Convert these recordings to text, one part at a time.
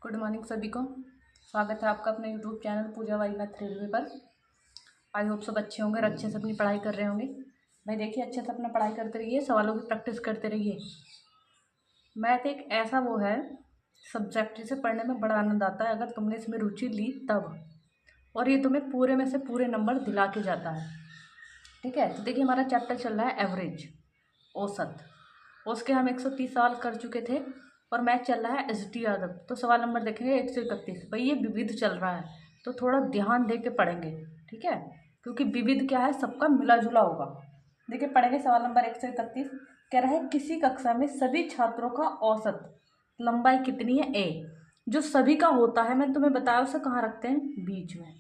Good morning सभी को। स्वागत है आपका अपने यूट्यूब चैनल पूजा वाई मैथ रेलवे पर। आई होप सब अच्छे होंगे और अच्छे से अपनी पढ़ाई कर रहे होंगे। भाई देखिए, अच्छे से अपना पढ़ाई करते रहिए, सवालों की प्रैक्टिस करते रहिए। मैथ एक ऐसा वो है सब्जेक्ट जिसे पढ़ने में बड़ा आनंद आता है अगर तुमने इसमें रुचि ली तब, और ये तुम्हें पूरे में से पूरे नंबर दिला के जाता है। ठीक है, तो देखिए हमारा चैप्टर चल रहा है एवरेज, औसत। उसके हम 130 सवाल कर चुके थे और मैथ चल रहा है एस.टी. यादव। तो सवाल नंबर देखेंगे 131। भाई ये विविध चल रहा है तो थोड़ा ध्यान दे के पढ़ेंगे, ठीक है, क्योंकि विविध क्या है, सबका मिला जुला होगा। देखिए पढ़ेंगे सवाल नंबर 131। कह रहा है किसी कक्षा में सभी छात्रों का औसत लंबाई कितनी है ए। जो सभी का होता है मैंने तुम्हें बताया, उसे कहाँ रखते हैं, बीच में।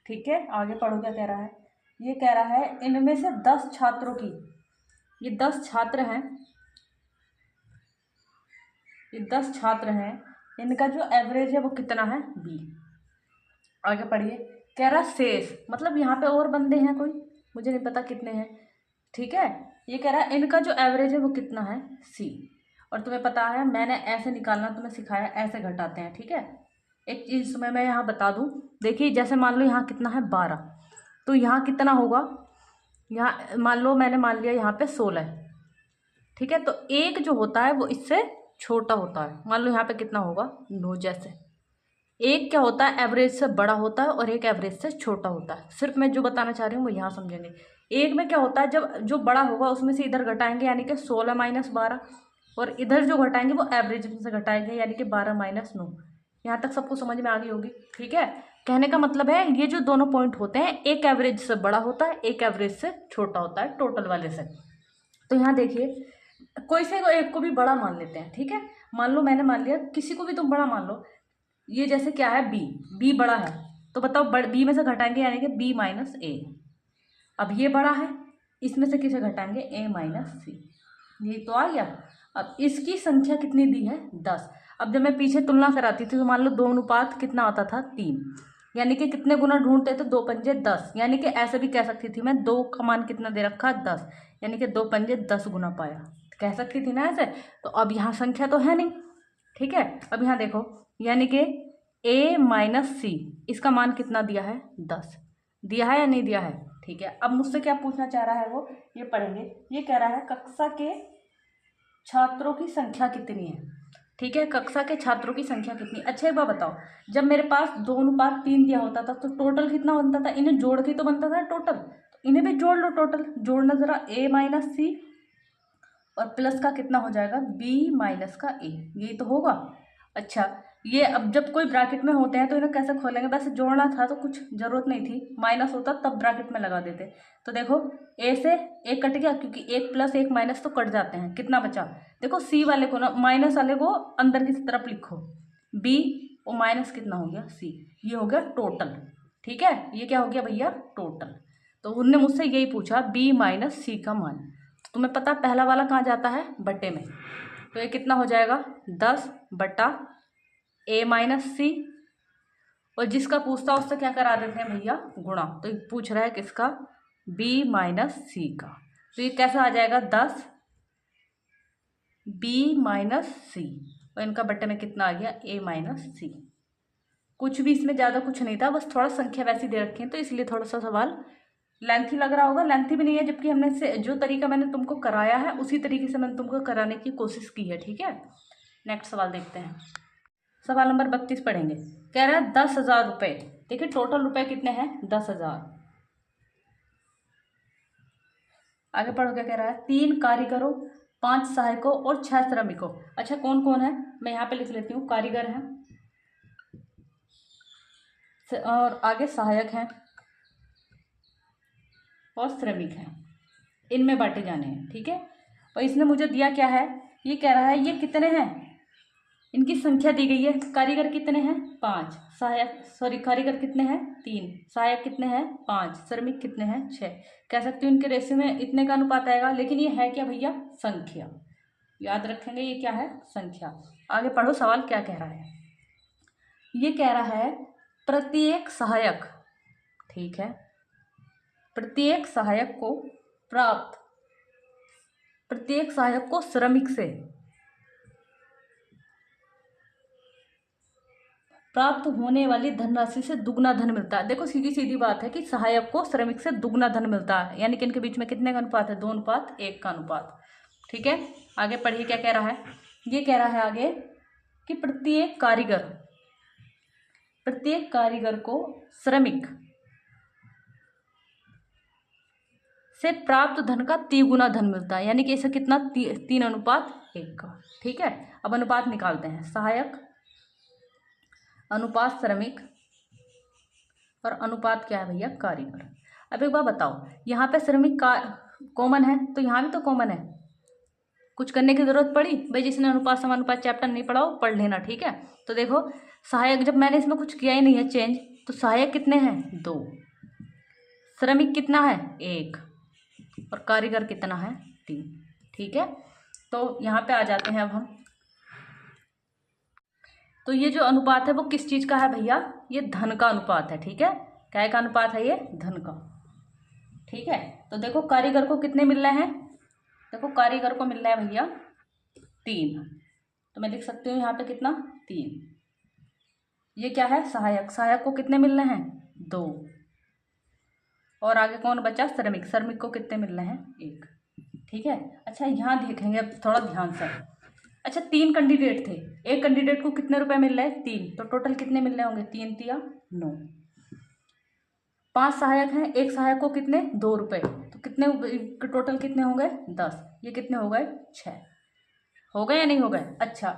ठीक है, आगे पढ़ो क्या कह रहा है। ये कह रहा है इनमें से 10 छात्रों की, ये 10 छात्र हैं, ये 10 छात्र हैं, इनका जो एवरेज है वो कितना है, बी। आगे पढ़िए। कह रहा शेष, मतलब यहाँ पे और बंदे हैं कोई, मुझे नहीं पता कितने हैं। ठीक है, ये कह रहा है इनका जो एवरेज है वो कितना है, सी। और तुम्हें पता है मैंने ऐसे निकालना तुम्हें सिखाया, ऐसे घटाते हैं। ठीक है, एक चीज़ तुम्हें मैं यहाँ बता दूँ। देखिए जैसे मान लो यहाँ कितना है 12, तो यहाँ कितना होगा, यहाँ मान लो मैंने मान लिया यहाँ पे 16 है। ठीक है, तो एक जो होता है वो इससे छोटा होता है। मान लो यहाँ पे कितना होगा, 9। जैसे एक क्या होता है, एवरेज से बड़ा होता है और एक एवरेज से छोटा होता है। सिर्फ मैं जो बताना चाह रही हूँ वो यहाँ समझेंगे। एक में क्या होता है, जब जो बड़ा होगा उसमें से इधर घटाएंगे यानी कि 16 - 12, और इधर जो घटाएंगे वो एवरेज में से घटाएंगे यानी कि 12 - 9। यहाँ तक सबको समझ में आ गई होगी। ठीक है, कहने का मतलब है ये जो दोनों पॉइंट होते हैं, एक एवरेज से बड़ा होता है, एक एवरेज से छोटा होता है, टोटल वाले से। तो यहाँ देखिए कोई से एक को भी बड़ा मान लेते हैं। ठीक है, मान लो मैंने मान लिया, किसी को भी तुम बड़ा मान लो। ये जैसे क्या है, बी, बी बड़ा है, तो बताओ बी में से घटाएंगे यानी कि बी - ए। अब ये बड़ा है, इसमें से किसे घटाएंगे, ए - सी। ये तो आ गया। अब इसकी संख्या कितनी दी है, 10। अब जब मैं पीछे तुलना कराती थी तो मान लो 2 अनुपात कितना आता था, 3, यानी कि कितने गुना ढूंढते थे, 2 पंजे 10। यानी कि ऐसे भी कह सकती थी मैं, 2 का मान कितना दे रखा, 10, यानी कि 2 पंजे 10 गुना पाया, कह सकती थी ना ऐसे। तो अब यहाँ संख्या तो है नहीं। ठीक है, अब यहाँ देखो, यानी कि a - c, इसका मान कितना दिया है, 10 दिया है या नहीं दिया है। ठीक है, अब मुझसे क्या पूछना चाह रहा है वो, ये पढ़ेंगे। ये कह रहा है कक्षा के छात्रों की संख्या कितनी है। ठीक है, कक्षा के छात्रों की संख्या कितनी। अच्छा एक बार बताओ, जब मेरे पास 2:3 दिया होता था तो टोटल कितना बनता था, इन्हें जोड़ के तो बनता था टोटल, तो इन्हें भी जोड़ लो। टोटल जोड़ना जरा, a - c और प्लस का कितना हो जाएगा, b - का a, यही तो होगा। अच्छा, ये अब जब कोई ब्रैकेट में होते हैं तो इन्हें कैसे खोलेंगे, बस जोड़ना था तो कुछ जरूरत नहीं थी, माइनस होता तब ब्रैकेट में लगा देते। तो देखो ए से एक कट गया, क्योंकि एक प्लस एक माइनस तो कट जाते हैं। कितना बचा, देखो सी वाले को ना, माइनस वाले को अंदर की तरफ लिखो, बी और माइनस कितना हो गया, सी, ये हो गया टोटल। ठीक है, ये क्या हो गया भैया, टोटल। तो उनने मुझसे यही पूछा b - c का मान। तो तुम्हें पता पहला वाला कहाँ जाता है, बट्टे में, तो ये कितना हो जाएगा, 10 बटा a - c, और जिसका पूछता उससे क्या करा देते हैं भैया, गुणा। तो पूछ रहा है किसका, b - c का, तो ये कैसा आ जाएगा, 10 b - c, और इनका बट्टे में कितना आ गया, a - c। कुछ भी इसमें ज़्यादा कुछ नहीं था, बस थोड़ा संख्या वैसी दे रखी है तो इसलिए थोड़ा सा सवाल लेंथी लग रहा होगा। लेंथी भी नहीं है, जबकि हमने से जो तरीका मैंने तुमको कराया है उसी तरीके से मैंने तुमको कराने की कोशिश की है। ठीक है, नेक्स्ट सवाल देखते हैं। सवाल नंबर 32 पढ़ेंगे। कह रहा है 10,000 रुपये। देखिए टोटल रुपए कितने हैं, 10,000। आगे पढ़ो क्या कह रहा है, 3 कारीगरों, 5 सहायकों और 6 श्रमिकों। अच्छा कौन कौन है, मैं यहाँ पे लिख लेती हूँ, कारीगर हैं और आगे सहायक हैं और श्रमिक हैं, इनमें बांटे जाने हैं। ठीक है, और इसने मुझे दिया क्या है, ये कह रहा है ये कितने हैं, इनकी संख्या दी गई है। कारीगर कितने हैं, 5, सहायक कारीगर कितने हैं, 3, सहायक कितने हैं, 5, श्रमिक कितने हैं, 6। कह सकती हूँ इनके रेशियो में इतने का अनुपात आएगा, लेकिन ये है क्या भैया, संख्या। याद रखेंगे ये क्या है, संख्या। आगे पढ़ो सवाल क्या कह रहा है। ये कह रहा है प्रत्येक सहायक, ठीक है, प्रत्येक सहायक को प्राप्त, प्रत्येक सहायक को श्रमिक से प्राप्त होने वाली धनराशि से दुगना धन मिलता है। देखो सीधी सीधी बात है कि सहायक को श्रमिक से दुगना धन मिलता है, यानी कि इनके बीच में कितने का अनुपात है, 2:1 का अनुपात। ठीक है, आगे पढ़िए क्या कह रहा है। ये कह रहा है आगे कि प्रत्येक कारीगर को श्रमिक से प्राप्त धन का 3 गुना धन मिलता है, यानी कि इसे कितना 3:1 का। ठीक है, अब अनुपात निकालते हैं, सहायक अनुपात श्रमिक और अनुपात क्या है भैया, कारीगर। अब एक बार बताओ, यहाँ पे श्रमिक का कॉमन है तो यहाँ भी तो कॉमन है, कुछ करने की जरूरत पड़ी भाई? जिसने अनुपात समानुपात चैप्टर नहीं पढ़ा हो पढ़ लेना। ठीक है, तो देखो सहायक, जब मैंने इसमें कुछ किया ही नहीं है चेंज, तो सहायक कितने हैं, 2, श्रमिक कितना है, 1, और कारीगर कितना है, 3। ठीक है, तो यहाँ पे आ जाते हैं अब हम। तो ये जो अनुपात है वो किस चीज का है भैया, ये धन का अनुपात है। ठीक है, क्या का अनुपात है, ये धन का। ठीक है, तो देखो कारीगर को कितने मिल रहे हैं, देखो कारीगर को मिल रहा है भैया 3, तो मैं लिख सकती हूँ यहाँ पे कितना, 3। ये क्या है, सहायक को कितने मिल रहे हैं, 2, और आगे कौन बचा, श्रमिक को कितने मिल रहे हैं, 1। ठीक है, अच्छा यहाँ देखेंगे अब थोड़ा ध्यान से। अच्छा 3 कैंडिडेट थे, एक कैंडिडेट को कितने रुपए मिल रहे हैं, 3, तो टोटल कितने मिल रहे होंगे, 3 तिया 9। 5 सहायक हैं, एक सहायक को कितने, 2 रुपए, तो कितने टोटल कितने हो गए, 10। ये कितने हो गए, 6 हो गए या नहीं हो गए। अच्छा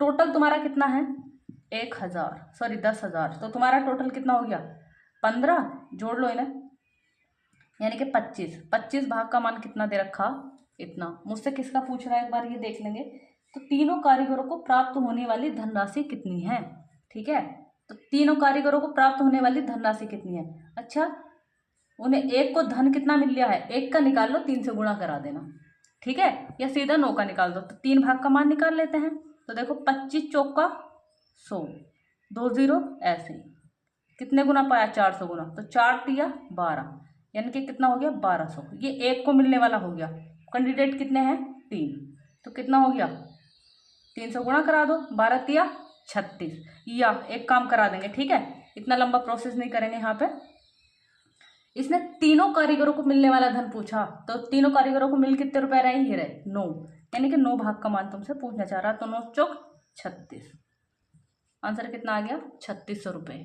टोटल तुम्हारा कितना है, 10,000, तो तुम्हारा टोटल कितना हो गया, 15, जोड़ लो इन्हें, यानी कि 25 भाग का मान कितना दे रखा, इतना। मुझसे किसका पूछ रहा है एक बार ये देख लेंगे। तो तीनों कारीगरों को प्राप्त होने वाली धनराशि कितनी है। ठीक है, तो तीनों कारीगरों को प्राप्त होने वाली धनराशि कितनी है। अच्छा उन्हें एक को धन कितना मिल गया है, 1 का निकाल लो, 3 से गुणा करा देना। ठीक है, या सीधा 9 का निकाल दो, तो 3 भाग का मान निकाल लेते हैं। तो देखो 25 चौका 100, 2 0 ऐसे कितने गुना पाया, 400 गुना, तो 4 तिया 12, यानी कि कितना हो गया, 1200। ये 1 को मिलने वाला हो गया, कैंडिडेट कितने हैं, 3, तो कितना हो गया, 300 गुणा करा दो, 12 तिया 36, या एक काम करा देंगे। ठीक है, इतना लंबा प्रोसेस नहीं करेंगे यहाँ पे। इसने तीनों कारीगरों को मिलने वाला धन पूछा, तो तीनों कारीगरों को मिल कितने रुपए रहे, ये रहे 9, यानी कि 9 भाग का मान तुमसे पूछना चाह रहा, तो 9 चौक 36, आंसर कितना आ गया, 3600 रुपये।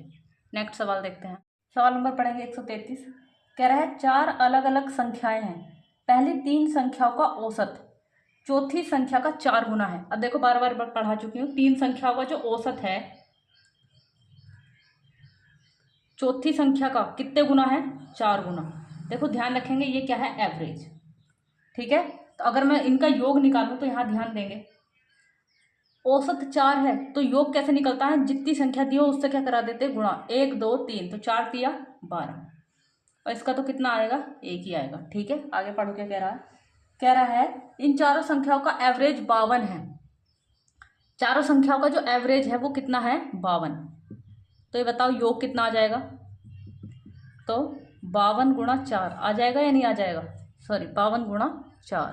नेक्स्ट सवाल देखते हैं, सवाल नंबर पढ़ेंगे 133। कह रहा है 4 अलग अलग संख्याएं हैं, पहली 3 संख्याओं का औसत चौथी संख्या का 4 गुना है। अब देखो बार बार पढ़ा चुकी हूँ, 3 संख्याओं का जो औसत है चौथी संख्या का कितने गुना है, 4 गुना। देखो ध्यान रखेंगे ये क्या है, एवरेज। ठीक है, तो अगर मैं इनका योग निकालूं तो यहाँ ध्यान देंगे, औसत 4 है तो योग कैसे निकलता है, जितनी संख्या दी हो उससे क्या करा देते हैं, गुणा, 1 2 3, तो 4 तिया 12, और इसका तो कितना आएगा, 1 ही आएगा। ठीक है, आगे पढ़ो क्या कह रहा है। कह रहा है इन चारों संख्याओं का एवरेज 52 है, चारों संख्याओं का जो एवरेज है वो कितना है, 52। तो ये बताओ योग कितना आ जाएगा, तो 52 गुणा 4 आ जाएगा या नहीं आ जाएगा, सॉरी 52 गुणा 4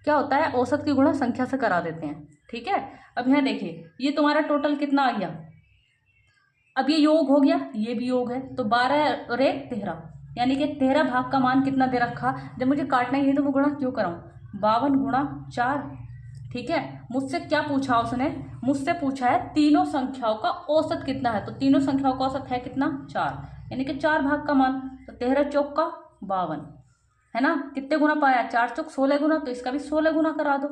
क्या होता है, औसत की गुणा संख्या से करा देते हैं। ठीक है, अब यहाँ देखिए ये तुम्हारा टोटल कितना आ गया, अब ये योग हो गया, ये भी योग है, तो 12 और 1 13, यानी कि 13 भाग का मान कितना दे रखा। जब मुझे काटना ही है तो मैं गुणा क्यों कराऊं, 52 गुणा 4। ठीक है, मुझसे क्या पूछा उसने, मुझसे पूछा है तीनों संख्याओं का औसत कितना है, तो तीनों संख्याओं का औसत है कितना, 4, यानी कि 4 भाग का मान, तो 13 चौक का 52 है ना, कितने गुना पाया, 4 चौक 16 गुना, तो इसका भी 16 गुना करा दो,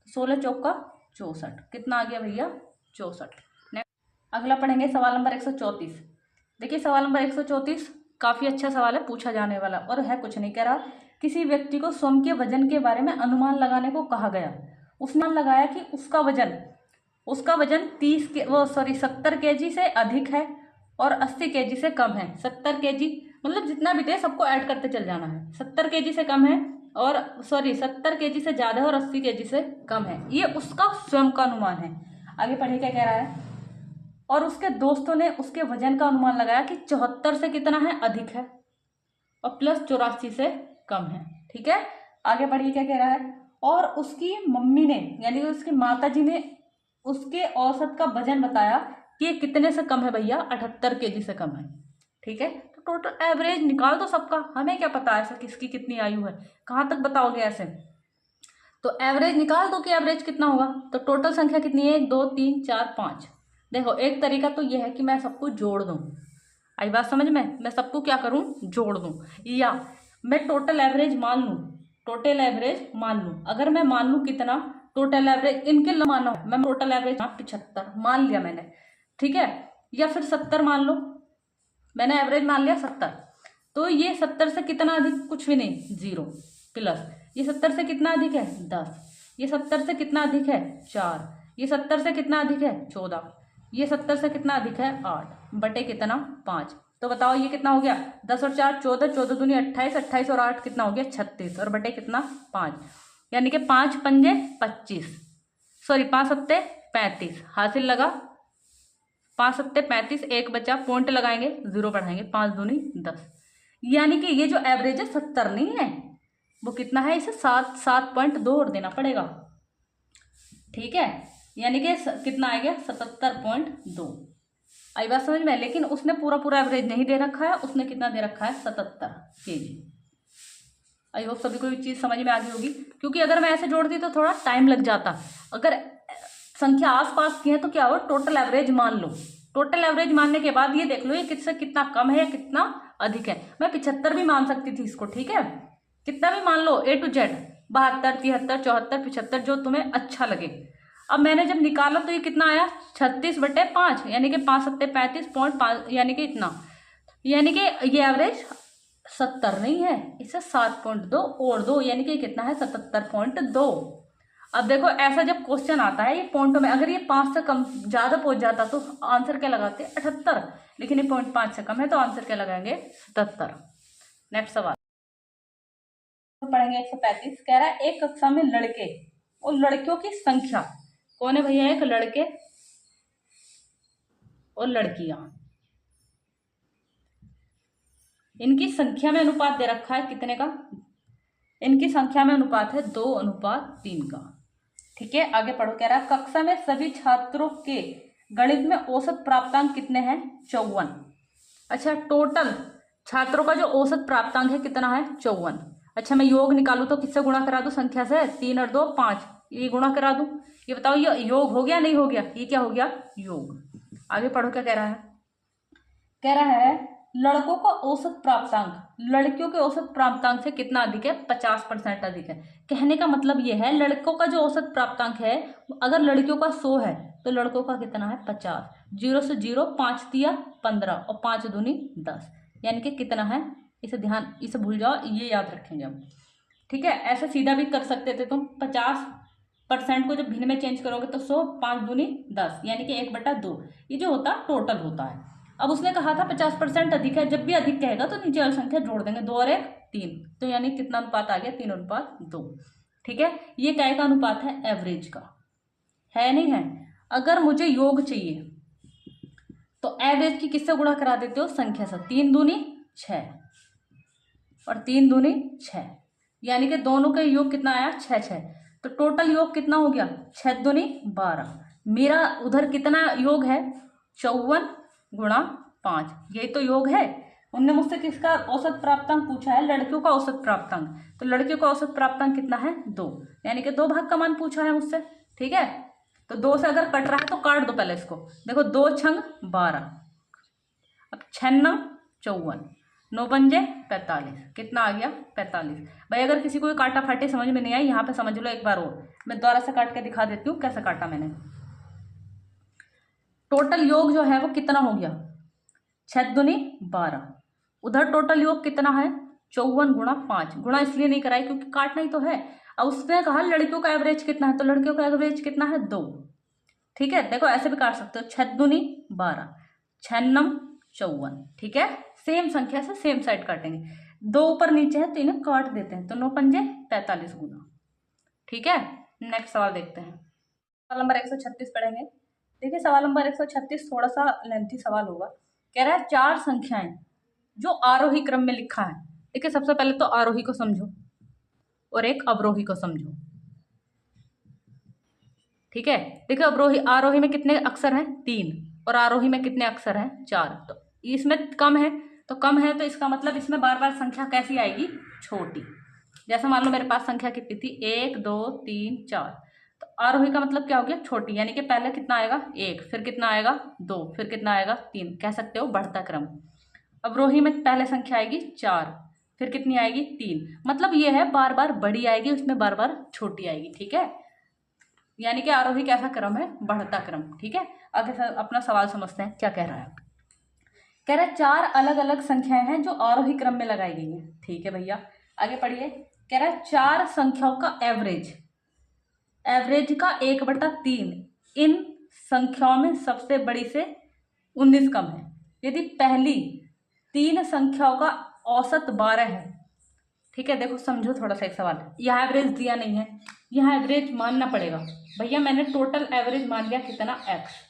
16 चौक का 64, कितना आ गया भैया, 64। अगला पढ़ेंगे सवाल नंबर 134। देखिए सवाल नंबर 134 काफी अच्छा सवाल है, पूछा जाने वाला, और है कुछ नहीं, कह रहा किसी व्यक्ति को स्वयं के वजन के बारे में अनुमान लगाने को कहा गया, उसने लगाया कि उसका वजन 70 केजी से अधिक है और 80 केजी से कम है। 70 केजी मतलब जितना भी दे सबको ऐड करते चल जाना है, 70 केजी से कम है और 70 केजी से ज्यादा है और 80 केजी से कम है, ये उसका स्वयं का अनुमान है। आगे पढ़िए क्या कह रहा है, और उसके दोस्तों ने उसके वजन का अनुमान लगाया कि 74 से कितना है, अधिक है, और प्लस 84 से कम है। ठीक है, आगे बढ़िए क्या कह रहा है, और उसकी मम्मी ने यानी उसकी माता जी ने उसके औसत का वजन बताया कि ये कितने से कम है भैया, 78 kg से कम है। ठीक है, तो टोटल एवरेज निकाल दो सबका, हमें क्या पता ऐसा किसकी कितनी आयु है, कहाँ तक बताओगे ऐसे। तो एवरेज निकाल दो कि एवरेज कितना होगा। तो टोटल संख्या कितनी है, 1 2 3 4 5। देखो एक तरीका तो ये है कि मैं सबको जोड़ दूं, आई बात समझ में, मैं सबको क्या करूं, जोड़ दूं, या मैं टोटल एवरेज मान लूं, टोटल एवरेज मान लूं। अगर मैं मान लूं कितना टोटल एवरेज, इनके माना मैं टोटल एवरेज 75 मान लिया मैंने, ठीक है, या फिर 70 मान लो, मैंने एवरेज मान लिया 70। तो ये 70 से कितना अधिक, कुछ भी नहीं, 0 प्लस ये 70 से कितना अधिक है 10, ये 70 से कितना अधिक है 4, ये 70 से कितना अधिक है 14, ये 70 से कितना अधिक है 8 बटे कितना 5। तो बताओ ये कितना हो गया, 10 और 4 14, 14 दूनी 28, 28 और 8 कितना हो गया 36, और बटे कितना 5, यानी कि 5 पंजे 25, सॉरी 5 सत्ते 35, हासिल लगा 5 सत्ते 35, एक बचा, पॉइंट लगाएंगे 0 बढ़ाएंगे, 5 दूनी 10, यानी कि ये जो एवरेज है 70 नहीं है, वो कितना है, इसे 7.2 और देना पड़ेगा। ठीक है, यानी कि कितना आ गया 77.2। आई बात समझ में। लेकिन उसने पूरा पूरा एवरेज नहीं दे रखा है, उसने कितना दे रखा है 77 kg। आई होप सभी को ये चीज समझ में आ गई होगी, क्योंकि अगर मैं ऐसे जोड़ती तो थोड़ा टाइम लग जाता। अगर संख्या आसपास की है तो क्या हो, टोटल एवरेज मान लो, टोटल एवरेज मानने के बाद ये देख लो ये किससे कितना कम है या कितना अधिक है। मैं 75 भी मान सकती थी इसको, ठीक है, कितना भी मान लो A to Z, 72 73 74 75 जो तुम्हें अच्छा लगे। अब मैंने जब निकाला तो ये कितना आया 36/5, यानी कि 5 सत्ते 35.5, यानी कि इतना, यानी कि ये एवरेज 70 नहीं है, इसे 7.2 और 2, यानी कि कितना है 77.2। अब देखो ऐसा जब क्वेश्चन आता है ये पॉइंटों में, अगर ये 5 से कम ज्यादा पहुंच जाता तो आंसर क्या लगाते 78, लेकिन ये 0.5 से कम है तो आंसर क्या लगाएंगे 77। नेक्स्ट सवाल पढ़ेंगे 135। कह रहा है एक कक्षा में लड़के और लड़कियों की संख्या, कौन है भैया, एक लड़के और लड़कियां, इनकी संख्या में अनुपात दे रखा है कितने का, इनकी संख्या में अनुपात है 2:3 का। ठीक है, आगे पढ़ो। कह रहा है कक्षा में सभी छात्रों के गणित में औसत प्राप्तांक कितने हैं 54। अच्छा, टोटल छात्रों का जो औसत प्राप्तांक है कितना है 54। अच्छा, मैं योग निकालू तो किससे गुणा करा दूं, संख्या से, 3 और 2 5, ये गुणा करा दूं। ये बताओ ये योग हो गया नहीं हो गया, ये क्या हो गया योग। आगे पढ़ो क्या कह रहा है। कह रहा है लड़कों का औसत प्राप्तांक लड़कियों के औसत प्राप्तांक से कितना अधिक है, 50% अधिक है। कहने का मतलब ये है लड़कों का जो औसत प्राप्तांक है, अगर लड़कियों का 100 है तो लड़कों का कितना है 50। 0 से 0, 5 दिया 15 और 5 दूनी 10, यानी कि कितना है, इसे भूल जाओ, ये याद रखेंगे हम। ठीक है, ऐसा सीधा भी कर सकते थे तुम, 50% को जब भिन्न में चेंज करोगे तो 100, 5 दूनी 10, यानी कि 1/2, ये जो होता टोटल होता है। अब उसने कहा था 50% अधिक है, जब भी अधिक कहेगा तो नीचे वाली संख्या जोड़ देंगे, 2 और 1 3, तो यानी कितना अनुपात आ गया 3:2। ठीक है, ये काय का अनुपात है, एवरेज का है, नहीं है। अगर मुझे योग चाहिए तो एवरेज की किससे गुणा करा देते हो, संख्या से, 3 दूनी 6 और 3 दूनी 6, यानी कि दोनों का योग कितना आया 6 6, तो टोटल योग कितना हो गया 6 दूनी 12। मेरा उधर कितना योग है 54 गुणा 5, यही तो योग है। उनने मुझसे किसका औसत प्राप्तांक पूछा है, लड़कियों का औसत प्राप्तांक, तो लड़कियों का औसत प्राप्तांक कितना है 2, यानी कि 2 भाग का मान पूछा है मुझसे। ठीक है, तो 2 से अगर कट रहा है तो काट दो पहले इसको, देखो 2 छंग 12, अब 6 9 54, 9 पंजे 45, कितना आ गया 45। भाई अगर किसी को काटा फाटी समझ में नहीं आई, यहाँ पे समझ लो एक बार और, मैं दोबारा से काट के दिखा देती हूँ कैसे काटा मैंने। टोटल योग जो है वो कितना हो गया 6 दूनी 12, उधर टोटल योग कितना है 54 गुणा 5, गुणा इसलिए नहीं कराई क्योंकि काटना ही तो है। अब उसने कहा लड़कियों का एवरेज कितना है, तो लड़कियों का एवरेज कितना है 2। ठीक है, देखो ऐसे भी काट सकते हो, 6 दूनी 12, 6 9 54। ठीक है, सेम संख्या से सेम साइड काटेंगे, 2 ऊपर नीचे है तो इन्हें काट देते हैं, तो 9 पंजे 45 गुना। ठीक है, नेक्स्ट सवाल देखते हैं, सवाल नंबर 136 पढ़ेंगे। देखिए सवाल नंबर 136 थोड़ा सा लेंथी सवाल होगा। कह रहा है 4 संख्याएं जो आरोही क्रम में लिखा है। देखिए सबसे पहले तो आरोही को समझो और एक अवरोही को समझो। ठीक है, देखिए आरोही में कितने अक्षर हैं 3, और आरोही में कितने अक्षर हैं, 4। तो इसमें कम है, तो कम है तो इसका मतलब इसमें बार बार संख्या कैसी आएगी, छोटी। जैसे मान लो मेरे पास संख्या कितनी थी, 1 2 3 4, तो आरोही का मतलब क्या हो गया, छोटी, यानी कि पहले कितना आएगा 1, फिर कितना आएगा 2, फिर कितना आएगा 3, कह सकते हो बढ़ता क्रम। अवरोही में पहले संख्या आएगी 4, फिर कितनी आएगी 3, मतलब ये है बार बार बड़ी आएगी, उसमें बार बार छोटी आएगी, ठीक है। यानी कि आरोही कैसा क्रम है, बढ़ता क्रम, ठीक है। आगे अपना सवाल समझते हैं क्या कह रहा है। कह रहा है 4 अलग अलग संख्याएं हैं जो आरोही क्रम में लगाई गई हैं, ठीक है भैया। आगे पढ़िए। कह रहा है 4 संख्याओं का एवरेज का 1/3 इन संख्याओं में सबसे बड़ी से 19 कम है यदि पहली 3 संख्याओं का औसत 12 है, ठीक है। देखो समझो थोड़ा सा एक सवाल, यहाँ एवरेज दिया नहीं है, यहाँ एवरेज मानना पड़ेगा भैया। मैंने टोटल एवरेज मान लिया कितना, x,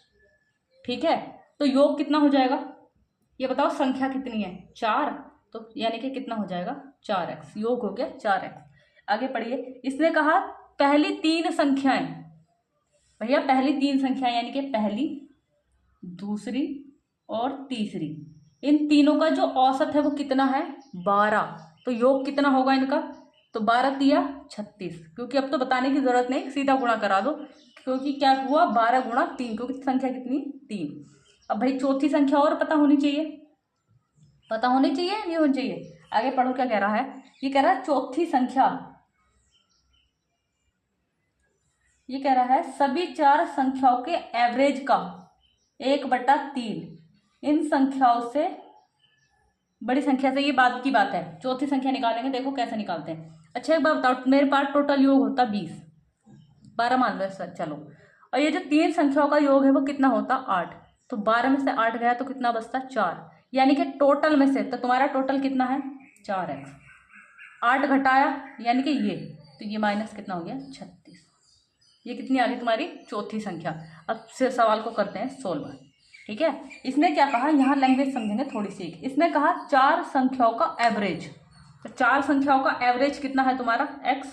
ठीक है। तो योग कितना हो जाएगा, ये बताओ, संख्या कितनी है 4, तो यानी कि कितना हो जाएगा 4x, योग हो गया 4x। आगे पढ़िए। इसने कहा पहली 3 संख्याएं, भैया पहली 3 संख्याएं यानी कि पहली, दूसरी और तीसरी, इन तीनों का जो औसत है वो कितना है 12, तो योग कितना होगा इनका, तो 12 तिया 36, क्योंकि अब तो बताने की जरूरत नहीं, सीधा गुणा करा दो, क्योंकि क्या हुआ 12 गुणा 3, क्योंकि संख्या कितनी 3। अब भाई चौथी संख्या और पता होनी चाहिए, पता होनी चाहिए नहीं होनी चाहिए। आगे पढ़ो क्या कह रहा है, ये कह रहा है चौथी संख्या, ये कह रहा है सभी 4 संख्याओं के एवरेज का 1/3 इन संख्याओं से बड़ी संख्या से, ये बात की बात है, चौथी संख्या निकालेंगे, देखो कैसे निकालते हैं। अच्छा एक बात बताओ, मेरे पास टोटल योग होता 20, 12 मान लो सर, चलो, और ये जो 3 संख्याओं का योग है वो कितना होता 8, तो 12 में से 8 गया तो कितना बचता 4, यानी कि टोटल में से, तो तुम्हारा टोटल कितना है 4x, 8 घटाया यानी कि ये, तो ये माइनस कितना हो गया 36, ये कितनी आ गई तुम्हारी चौथी संख्या। अब से सवाल को करते हैं सोल्व, ठीक है। इसने क्या कहा, यहाँ लैंग्वेज समझेंगे थोड़ी सी। इसने कहा 4 संख्याओं का एवरेज, तो 4 संख्याओं का एवरेज कितना है तुम्हारा x,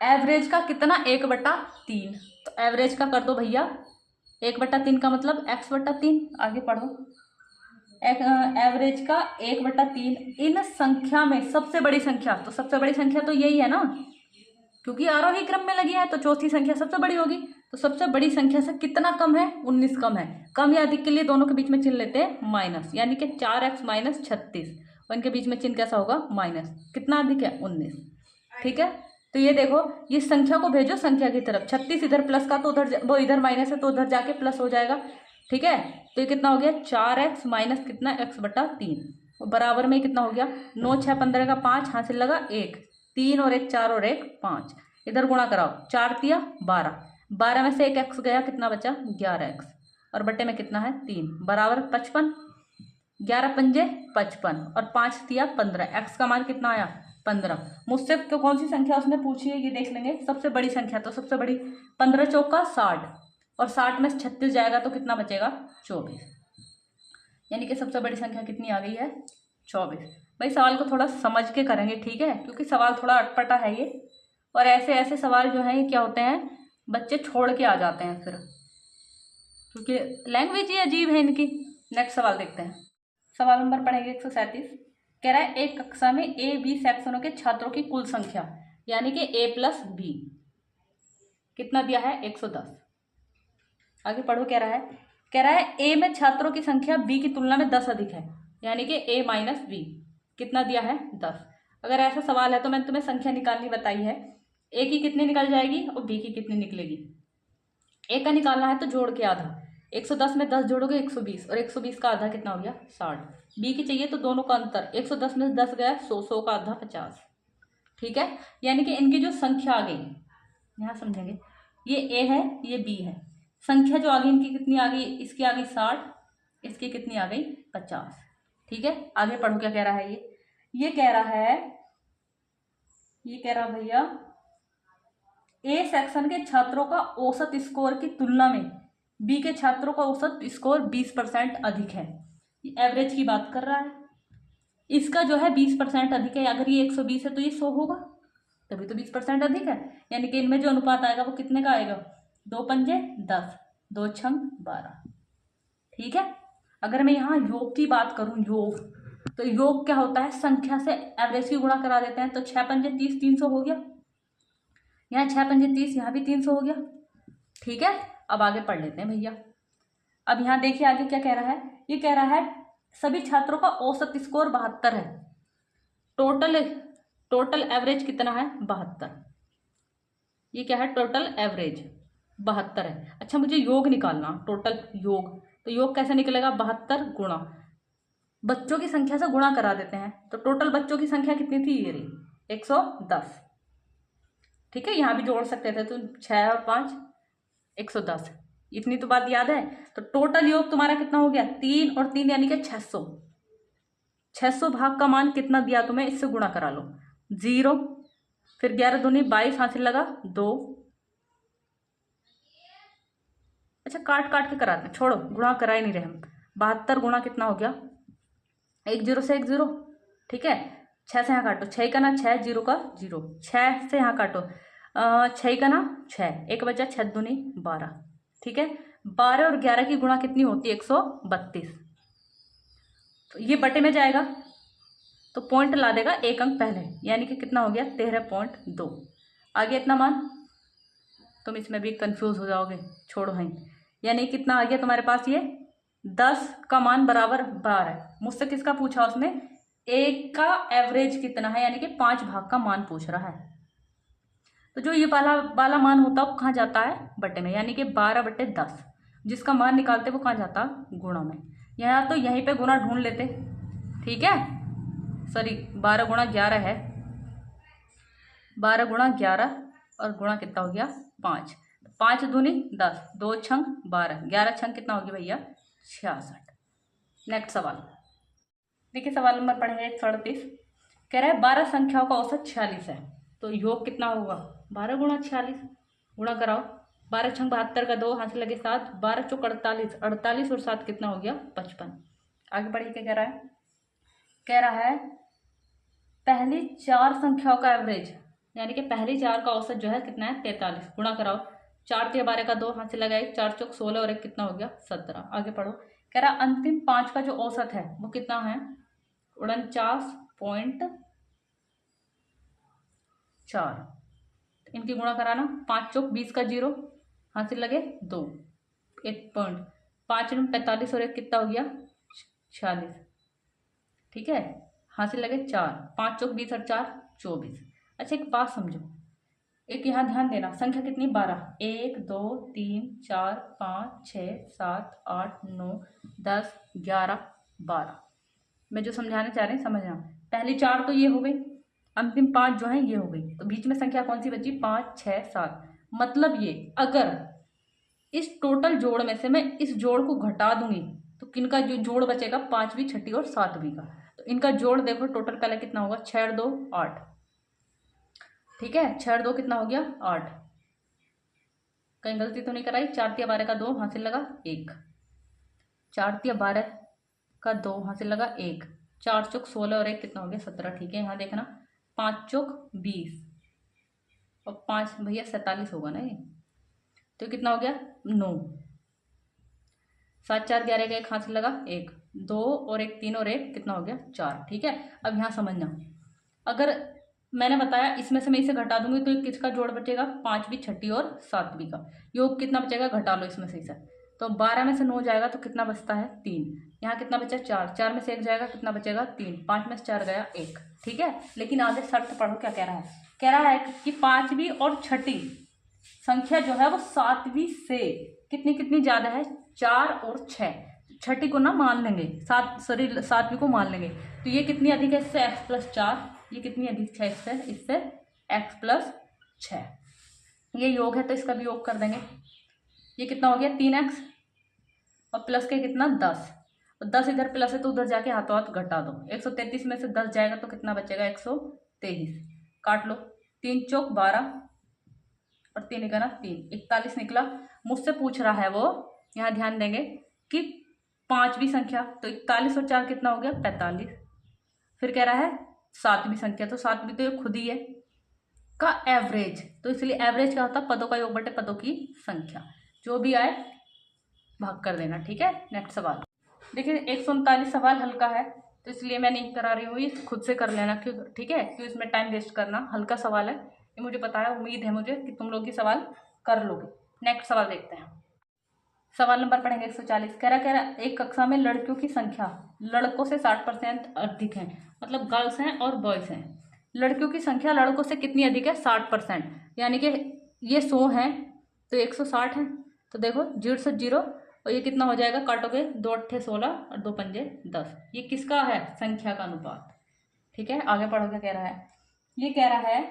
एवरेज का कितना 1/3, तो एवरेज का कर दो भैया 1/3 का मतलब x/3। आगे पढ़ो, एवरेज का 1/3 इन संख्या में सबसे बड़ी संख्या, तो सबसे बड़ी संख्या तो यही है ना, क्योंकि आरोही क्रम में लगी है, तो चौथी संख्या सबसे बड़ी होगी, तो सबसे बड़ी संख्या से कितना कम है 19 कम है। कम या अधिक के लिए दोनों के बीच में चिन्ह लेते हैं माइनस, यानी कि 4x - 36, और इनके बीच में चिन्ह कैसा होगा माइनस, कितना अधिक है 19, ठीक है। तो ये देखो, ये संख्या को भेजो संख्या की तरफ, 36 इधर प्लस का तो उधर, वो इधर माइनस है तो उधर जाके प्लस हो जाएगा, ठीक है। तो ये कितना हो गया 4x माइनस कितना x/3, बराबर में कितना हो गया 9 6 15 का 5, हासिल लगा 1, 3 और 1 4 और 1 5, इधर गुणा कराओ, 4 तिया 12, 12 में से 1 x गया, कितना बचा 11x, और बट्टे में कितना है 3, बराबर 55, 11 पंजे 55 और 5 तिया 15, x का मान कितना आया 15। मुझसे तो कौन सी संख्या उसने पूछी है ये देख लेंगे, सबसे बड़ी संख्या, तो सबसे बड़ी 15 चौका 60, और 60 में 36 जाएगा तो कितना बचेगा 24, यानी कि सबसे बड़ी संख्या कितनी आ गई है 24। भाई सवाल को थोड़ा समझ के करेंगे, ठीक है, क्योंकि सवाल थोड़ा अटपटा है ये, और ऐसे ऐसे सवाल जो है ये क्या होते हैं, बच्चे छोड़ के आ जाते हैं फिर, क्योंकि लैंग्वेज ही अजीब है इनकी। नेक्स्ट सवाल देखते हैं, सवाल नंबर पढ़ेंगे 137। कह रहा है एक कक्षा में ए बी सेक्शनों के छात्रों की कुल संख्या, यानी कि a + b कितना दिया है 110। आगे पढ़ो, कह रहा है a में छात्रों की संख्या b की तुलना में 10 अधिक है, यानी कि a - b कितना दिया है 10। अगर ऐसा सवाल है तो मैंने तुम्हें संख्या निकालनी बताई है, a की कितनी निकल जाएगी और b की कितनी निकलेगी। a का निकालना है तो जोड़ के आधा, 110 में 10 जोड़ोगे 120, और 120 का आधा कितना हो गया 60। बी की चाहिए तो दोनों का अंतर, 110 में 10 गया 100, 100 का आधा 50, ठीक है। यानी कि इनकी जो संख्या आ गई, यहाँ समझेंगे, ये ए है ये बी है, संख्या जो आ गई इनकी कितनी आ गई, इसकी आ गई 60, इसकी कितनी आ गई 50, ठीक है। आगे पढ़ो क्या कह रहा है ये कह रहा भैया ए सेक्शन के छात्रों का औसत स्कोर की तुलना में बी के छात्रों का औसत स्कोर 20% अधिक है, एवरेज की बात कर रहा है। इसका जो है 20% अधिक है, अगर ये 120 है तो ये 100 होगा, तभी तो 20% अधिक है, यानी कि इनमें जो अनुपात आएगा वो कितने का आएगा, 2 पंजे 10, 2 छंग 12। ठीक है। अगर मैं यहाँ योग की बात करूँ, योग, तो योग क्या होता है, संख्या से एवरेज की गुणा करा देते हैं। तो 6 पंजे 30, 300 हो गया। यहाँ 6 पंजे 30, यहाँ भी 300 हो गया। ठीक है, अब आगे पढ़ लेते हैं भैया। अब यहाँ देखिए आगे क्या कह रहा है, ये कह रहा है सभी छात्रों का औसत स्कोर 72 है। टोटल एवरेज कितना है, 72। ये क्या है, टोटल एवरेज 72 है। अच्छा, मुझे योग निकालना, टोटल योग, तो योग कैसे निकलेगा, 72 गुणा, बच्चों की संख्या से गुणा करा देते हैं। तो टोटल बच्चों की संख्या कितनी थी, ये रही 110। ठीक है, यहाँ भी जोड़ सकते थे, तो 6 और 5 110, इतनी तो बात याद है। तो टोटल योग तुम्हारा कितना हो गया, 3 और 3 यानी कि 600। 600 भाग का मान कितना दिया तुम्हें, इससे गुणा करा लो, 0, फिर 11 दूनी 22, हासिल लगा 2। अच्छा, काट काट के कराते हैं, छोड़ो, गुणा करा ही नहीं रहे हम। 72 गुणा कितना हो गया, 1 0 से 1 0। ठीक है, 6 से यहाँ काटो, 6 का ना 6, 0 का 0, 6 से यहाँ काटो, 6 का ना 6, 1 बचा, 6 दूनी 12। ठीक है, 12 और 11 की गुणा कितनी होती है, 132। तो ये बटे में जाएगा तो पॉइंट ला देगा एक अंक पहले, यानी कि कितना हो गया, 13.2। आगे इतना मान, तुम इसमें भी कंफ्यूज हो जाओगे, छोड़ो है। यानी कितना आ गया तुम्हारे पास, ये 10 का मान बराबर 12। मुझसे किसका पूछा उसने, एक का एवरेज कितना है, यानी कि 5 भाग का मान पूछ रहा है। तो जो ये वाला मान होता है वो कहाँ जाता है, बटे में, यानी कि 12/10। जिसका मान निकालते वो कहाँ जाता, गुणा में। यहाँ तो यहीं पे गुणा ढूंढ लेते। ठीक है, सॉरी, 12 गुणा 11 है, 12 गुणा 11 और गुणा कितना हो गया, 5। 5 दूनी 10, 2 छंग 12, 11 छंग कितना हो गया भैया, 66। नेक्स्ट सवाल देखिए, सवाल नंबर पढ़ेंगे 138। कह रहा है 12 संख्याओं का औसत 46 है, तो योग कितना होगा, 12 गुणा 46, गुणा कराओ, 12 छंग 72 का 2, हाथ लगे 7, 12 चौक 48, 48 और 7 कितना हो गया, 55। आगे बढ़िए, क्या कह रहा है, कह रहा है पहली 4 संख्याओं का एवरेज, यानी कि पहली 4 का औसत जो है कितना है, 43, गुणा कराओ, 4 के 12 का 2, हाथ से लगाए, 4 चौक 16 और 1 कितना हो गया, 17। आगे पढ़ो, कह रहा अंतिम 5 का जो औसत है वो कितना है, 49.4। इनकी गुणा कराना, 5 चौक 20 का 0, हाथ से लगे 2, 1 पॉइंट, 5 में 45 और 1 कितना हो गया, 46। ठीक है, हासिल लगे 4, 5 चौक 20 और 4 24। अच्छा, एक बात समझो, एक यहाँ ध्यान देना, संख्या कितनी, 12, 1 2 3 4 5 6 7 8 9 10 11 12। मैं जो समझाना चाह रही हूँ समझना, पहली 4 तो ये हो गई, अंतिम 5 जो है ये हो गई, तो बीच में संख्या कौन सी बची, 5 6 7। मतलब ये, अगर इस टोटल जोड़ में से मैं इस जोड़ को घटा दूंगी तो किनका जो जोड़ बचेगा, 5वीं 6ठी और 7वीं का। तो इनका जोड़ देखो, टोटल पहले कितना होगा, 6 और 2 8। ठीक है, 6 और 2 कितना हो गया, 8। कहीं गलती तो नहीं कराई, 4 तिया 12 का 2, हासिल लगा 1, 4 तिया 12 का 2, हासिल लगा 1, 4 चौक 16 और 1 कितना हो गया, 17। ठीक है, यहाँ देखना, 5 चौक 20 और 5 भैया 47 होगा ना ये, तो कितना हो गया, 9, 7 4 11 का 1, हाथ से लगा 1, 2 और 1 3 और 1 कितना हो गया, 4। ठीक है, अब यहाँ समझना, अगर मैंने बताया इसमें से मैं इसे घटा दूंगी तो किसका जोड़ बचेगा, 5वीं 6ठी और 7वीं का। योग कितना बचेगा, घटा लो इसमें से इसे, तो 12 में से 9 जाएगा तो कितना बचता है, 3। यहाँ कितना बचा, 4, 4 में से 1 जाएगा, कितना बचेगा, 3, 5 में से 4 गया 1। ठीक है, लेकिन आगे शर्त पढ़ो, क्या कह रहा है, कह रहा है कि 5वीं और 6ठी संख्या जो है वो 7वीं से कितनी कितनी ज्यादा है, 4 और 6। 6ठी को ना मान लेंगे, 7वीं को मान लेंगे, तो ये कितनी अधिक है, इससे x+4, ये कितनी अधिक है, इससे x+6। ये योग है तो इसका भी योग कर देंगे, ये कितना हो गया, 3x और प्लस के कितना 10, और 10 इधर प्लस है तो उधर जाके हाथों हाथ घटा दो, 133 में से 10 जाएगा तो कितना बचेगा, 123। काट लो, 3 चौक 12 और 3 निकला 3, 41 निकला। मुझसे पूछ रहा है वो, यहाँ ध्यान देंगे कि 5वीं संख्या, तो 41 और 4 कितना हो गया, 45। फिर कह रहा है 7वीं संख्या, तो 7वीं तो ये खुद ही है, का एवरेज, तो इसलिए एवरेज क्या होता है, पदों का योग बटे पदों की संख्या, जो भी आए भाग कर देना। ठीक है, नेक्स्ट सवाल देखिए 139 सवाल हल्का है तो इसलिए मैं नहीं करा रही हूँ, ये खुद से कर लेना क्यों, ठीक है, क्यों इसमें टाइम वेस्ट करना। हल्का सवाल है ये, मुझे पता है, उम्मीद है मुझे कि तुम लोग ये सवाल कर लोगे। नेक्स्ट सवाल देखते हैं। सवाल नंबर पढ़ेंगे 140। कह रहा एक कक्षा में लड़कियों की संख्या लड़कों से 60% अधिक है, मतलब गर्ल्स हैं और बॉयज हैं। लड़कियों की संख्या लड़कों से कितनी अधिक है? 60%, यानी कि ये 100 है तो 160 है। तो देखो 0 से 0 और ये कितना हो जाएगा, काटोगे 2 अट्ठे 16 और 2 पंजे 10। ये किसका है? संख्या का अनुपात। ठीक है, आगे पढ़ो क्या कह रहा है। ये कह रहा है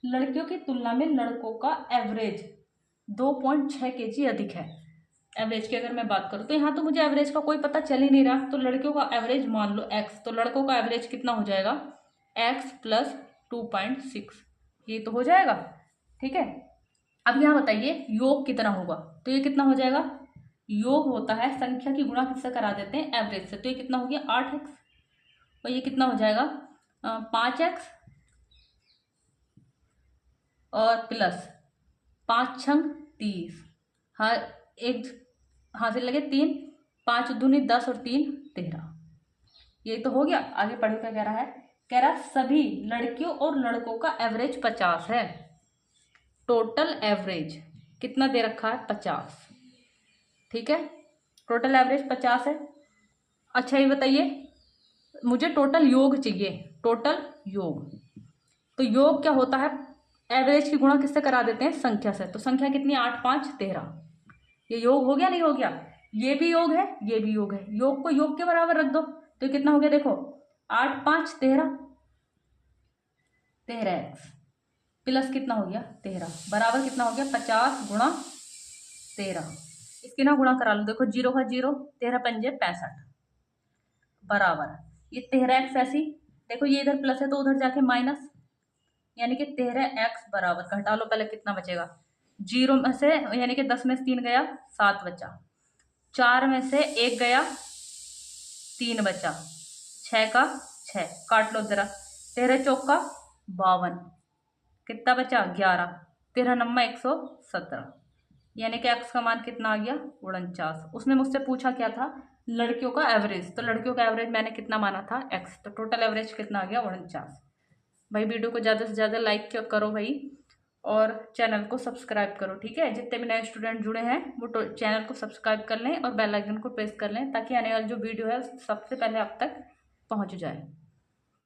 लड़कियों की तुलना में लड़कों का एवरेज 2.6 kg अधिक है। एवरेज की अगर मैं बात करूँ तो यहाँ तो मुझे एवरेज का कोई पता चल ही नहीं रहा, तो लड़कियों का एवरेज मान लो x, तो लड़कों का एवरेज कितना हो जाएगा? x प्लस 2.6, ये तो हो जाएगा। ठीक है, अब यहाँ बताइए योग कितना होगा, तो ये कितना हो जाएगा? योग होता है संख्या की गुणा किससे करा देते हैं? एवरेज से। तो ये कितना हो गया? 8x, और ये कितना हो जाएगा? 5x और प्लस 5 छंग 30, हाँ एक हासिल लगे 3, 5 दूनी 10 और 3 13, ये तो हो गया। आगे पढ़ो क्या कह रहा है। कह रहा सभी लड़कियों और लड़कों का एवरेज 50 है। टोटल एवरेज कितना दे रखा है? 50। ठीक है, टोटल एवरेज 50 है। अच्छा ये बताइए, मुझे टोटल योग चाहिए, टोटल योग। तो योग क्या होता है? एवरेज की गुणा किससे करा देते हैं? संख्या से। तो संख्या कितनी? 8 5 13, ये योग हो गया नहीं हो गया? ये भी योग है, ये भी योग है, योग को योग के बराबर रख दो तो ये कितना हो गया? देखो 8 5 13, 13x प्लस कितना हो गया? 13 बराबर कितना हो गया? 50 गुणा 13। इसकी ना गुणा करा लो, देखो 0 का 0, 13 पंजे 65 बराबर ये 13x ऐसी, देखो ये इधर प्लस है तो उधर जाके माइनस, यानी कि 13x बराबर, घटा लो पहले कितना बचेगा? 0 में से यानी कि 10 में से 3 गया 7 बचा, 4 में से 1 गया 3 बचा, 6 का 6, काट लो जरा, 13 चौका 52, कितना बचा? 11, 13 नम्मा 117, यानी कि x का मान कितना आ गया? 49। उसने मुझसे पूछा क्या था? लड़कियों का एवरेज, तो लड़कियों का एवरेज मैंने कितना माना था? x, तो टोटल एवरेज कितना आ गया? 49। भाई वीडियो को ज़्यादा से ज़्यादा लाइक करो भाई, और चैनल को सब्सक्राइब करो। ठीक है, जितने भी नए स्टूडेंट जुड़े हैं वो चैनल को सब्सक्राइब कर लें और बेल आइकन को प्रेस कर लें, ताकि आने वाली जो वीडियो है सबसे पहले आप तक पहुंच जाए।